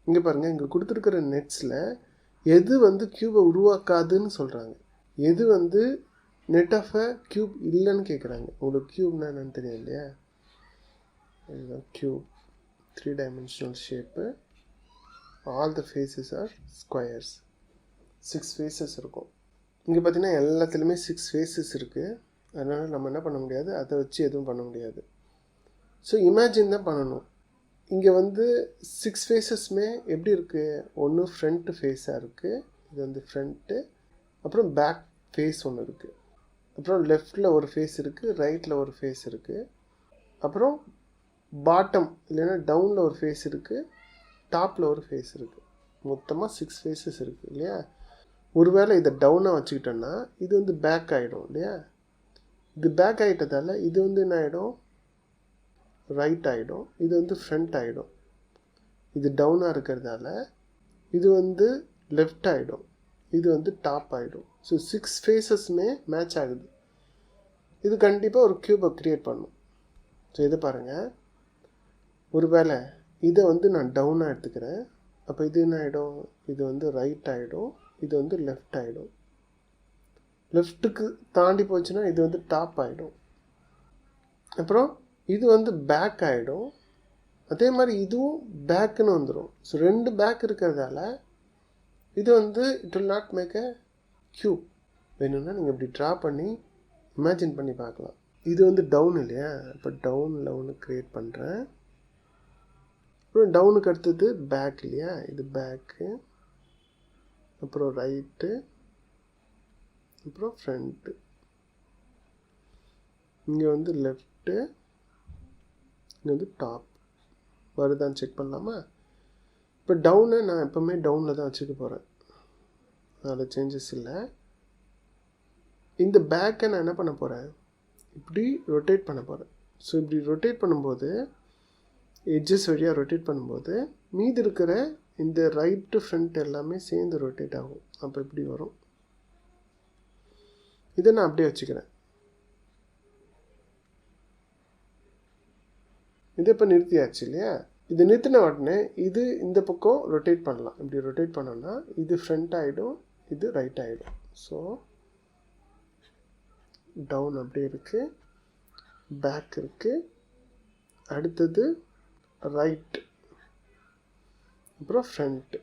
இங்கே பாருங்கள், இங்கே கொடுத்துருக்கிற நெட்ஸில் எது வந்து க்யூபை உருவாக்காதுன்னு சொல்கிறாங்க, எது வந்து நெட் ஆஃப் அ க்யூப் இல்லைன்னு கேட்குறாங்க. உங்களுக்கு க்யூப்னா என்னன்னு தெரியும் இல்லையா? இதுதான் cube, 3 dimensional shape. All the faces are squares. 6 faces இருக்கும். இங்கே பார்த்தீங்கன்னா எல்லாத்துலேயுமே 6 ஃபேஸஸ் இருக்குது. அதனால் நம்ம என்ன பண்ண முடியாது, அதை வச்சு எதுவும் பண்ண முடியாது. ஸோ இமேஜின் தான் பண்ணணும். இங்கே வந்து 6 ஃபேஸஸ்மே எப்படி இருக்குது? ஒன்று ஃப்ரண்ட் ஃபேஸாக இருக்குது, இது வந்து ஃப்ரண்ட்டு. அப்புறம் பேக் ஃபேஸ் ஒன்று இருக்குது. அப்புறம் லெஃப்டில் ஒரு ஃபேஸ் இருக்குது, ரைட்டில் ஒரு ஃபேஸ் இருக்குது. அப்புறம் பாட்டம் இல்லைன்னா டவுனில் ஒரு ஃபேஸ் இருக்குது, டாப்பில் ஒரு ஃபேஸ் இருக்குது. மொத்தமாக 6 ஃபேஸஸ் இருக்குது இல்லையா? ஒருவேளை இதை டவுனாக வச்சுக்கிட்டோன்னா இது வந்து பேக் ஆகிடும் இல்லையா? இது பேக் ஆகிட்டதால் இது வந்து என்ன ஆகிடும்? ரைட் ஆகிடும். இது வந்து ஃப்ரண்ட் ஆகிடும். இது டவுனாக இருக்கிறதால இது வந்து லெஃப்ட் ஆகிடும். இது வந்து டாப் ஆகிடும். ஸோ 6 ஃபேஸஸ்மே மேட்ச் ஆகுது. இது கண்டிப்பாக ஒரு க்யூபை க்ரியேட் பண்ணும். ஸோ இதை பாருங்கள், ஒருவேளை இதை வந்து நான் டவுனாக எடுத்துக்கிறேன். அப்போ இது என்ன ஆகிடும்? இது வந்து ரைட் ஆகிடும், இது வந்து லெஃப்ட் ஆகிடும். லெஃப்ட்டுக்கு தாண்டி போச்சுன்னா இது வந்து டாப் ஆகிடும். அப்புறம் இது வந்து பேக் ஆகிடும். அதே மாதிரி இதுவும் பேக்குன்னு வந்துடும். ஸோ 2 பேக் இருக்கிறதால இது வந்து it will not make a cube. வேணும்னா நீங்கள் இப்படி ட்ரா பண்ணி இமேஜின் பண்ணி பார்க்கலாம். இது வந்து டவுன் இல்லையா? இப்போ டவுனில் ஒன்று க்ரியேட் பண்ணுறேன். அப்புறம் டவுனுக்கு அடுத்தது பேக் இல்லையா? இது பேக்கு, அப்புறம் ரைட்டு, அப்புறம் ஃப்ரண்ட்டு. இங்கே வந்து லெஃப்ட்டு, இங்கே வந்து டாப். வருதான்னு செக் பண்ணலாமா? இப்போ டவுனை நான் எப்போவுமே டவுனில் தான் வச்சுக்க போகிறேன், அதில் சேஞ்சஸ் இல்லை. இந்த பேக்கை நான் என்ன பண்ண போகிறேன்? இப்படி ரொட்டேட் பண்ண போகிறேன். ஸோ இப்படி ரொட்டேட் பண்ணும்போது, எட்ஜஸ் வழியாக ரொட்டேட் பண்ணும்போது மீதி இருக்கிற இந்த ரைட்டு ஃப்ரண்ட் எல்லாமே சேர்ந்து ரொட்டேட் ஆகும். அப்போ இப்படி வரும். இதை நான் அப்படியே வச்சுக்கிறேன். இதை இப்போ நிறுத்தியாச்சு இல்லையா? இது நிறுத்தின உடனே இது இந்த பக்கம் ரொட்டேட் பண்ணலாம். இப்படி ரொட்டேட் பண்ணோன்னா இது ஃப்ரண்ட் ஆகிடும், இது ரைட் ஆகிடும். ஸோ டவுன் அப்படியே இருக்குது, பேக் இருக்குது, அடுத்தது ரைட், அப்புறம் ஃப்ரண்ட்டு.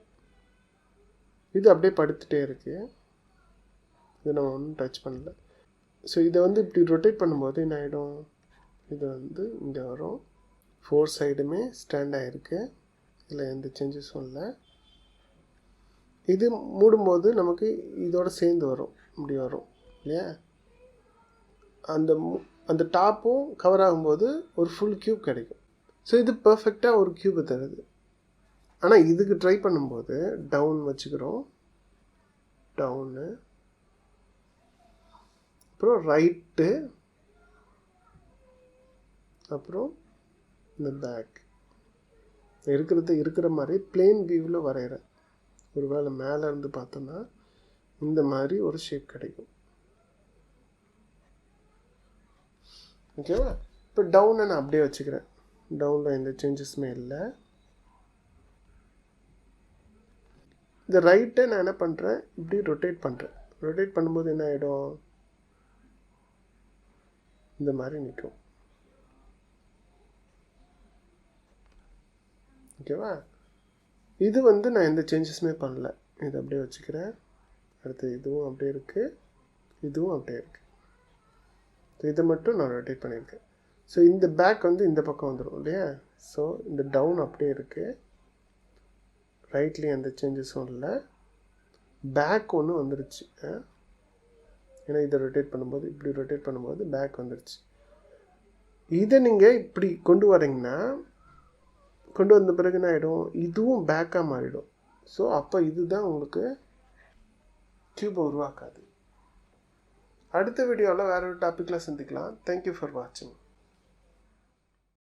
இது அப்படியே படுத்துகிட்டே இருக்குது. இதை நம்ம ஒன்றும் டச் பண்ணல. ஸோ இதை வந்து இப்படி ரொட்டேட் பண்ணும்போது என்ன ஆகிடும்? இது வந்து இங்கே வரும். 4 சைடுமே ஸ்டாண்ட் ஆகிருக்கு, இதில் எந்த சேஞ்சஸும் இல்லை. இது மூடும்போது நமக்கு இதோட சேர்ந்து வரும், இப்படி வரும் இல்லையா? அந்த டாப்பும் கவர் ஆகும்போது ஒரு ஃபுல் க்யூப் கிடைக்கும். ஸோ இது பர்ஃபெக்டாக ஒரு க்யூபை தருது. ஆனால் இதுக்கு ட்ரை பண்ணும்போது டவுன் வச்சுக்கிறோம், டவுனு, அப்புறம் ரைட்டு, அப்புறம் இந்த பேக் இருக்கிற மாதிரி பிளேன் வியூவில் வரைகிறேன். ஒரு வேளை மேலே இருந்து பார்த்தோன்னா இந்த மாதிரி ஒரு ஷேப் கிடைக்கும். ஓகேவா? இப்போ டவுனை நான் அப்படியே வச்சுக்கிறேன். டவுனில் எந்த சேஞ்சஸுமே இல்லை. இந்த ரைட்டை நான் என்ன பண்ணுறேன்? இப்படி ரொட்டேட் பண்ணுறேன். ரொட்டேட் பண்ணும்போது என்ன ஆகிடும்? இந்த மாதிரி நிற்கும். ஓகேவா? இது வந்து நான் எந்த சேஞ்சஸுமே பண்ணல, இது அப்படியே வச்சுக்கிறேன். அடுத்து இதுவும் அப்படியே இருக்குது, இதுவும் அப்படியே இருக்குது. இதை மட்டும் நான் ரொட்டேட் பண்ணியிருக்கேன். ஸோ இந்த பேக் வந்து இந்த பக்கம் வந்துடும் இல்லையா? ஸோ இந்த டவுன் அப்படியே இருக்குது, ரைட்லேயும் எந்த சேஞ்சஸும் இல்லை. பேக் ஒன்று வந்துருச்சு, ஏன்னா இதை ரொட்டேட் பண்ணும்போது, இப்படி ரொட்டேட் பண்ணும்போது பேக் வந்துருச்சு. இதை நீங்கள் இப்படி கொண்டு வரீங்கன்னா, கொண்டு வந்த பிறகு என்ன ஆகிடும்? இதுவும் பேக்காக மாறிடும். ஸோ அப்போ இதுதான் உங்களுக்கு க்யூபை உருவாக்காது. அடுத்த வீடியோவில் வேறு ஒரு டாப்பிக்கில் சந்திக்கலாம். தேங்க்யூ ஃபார் வாட்சிங்.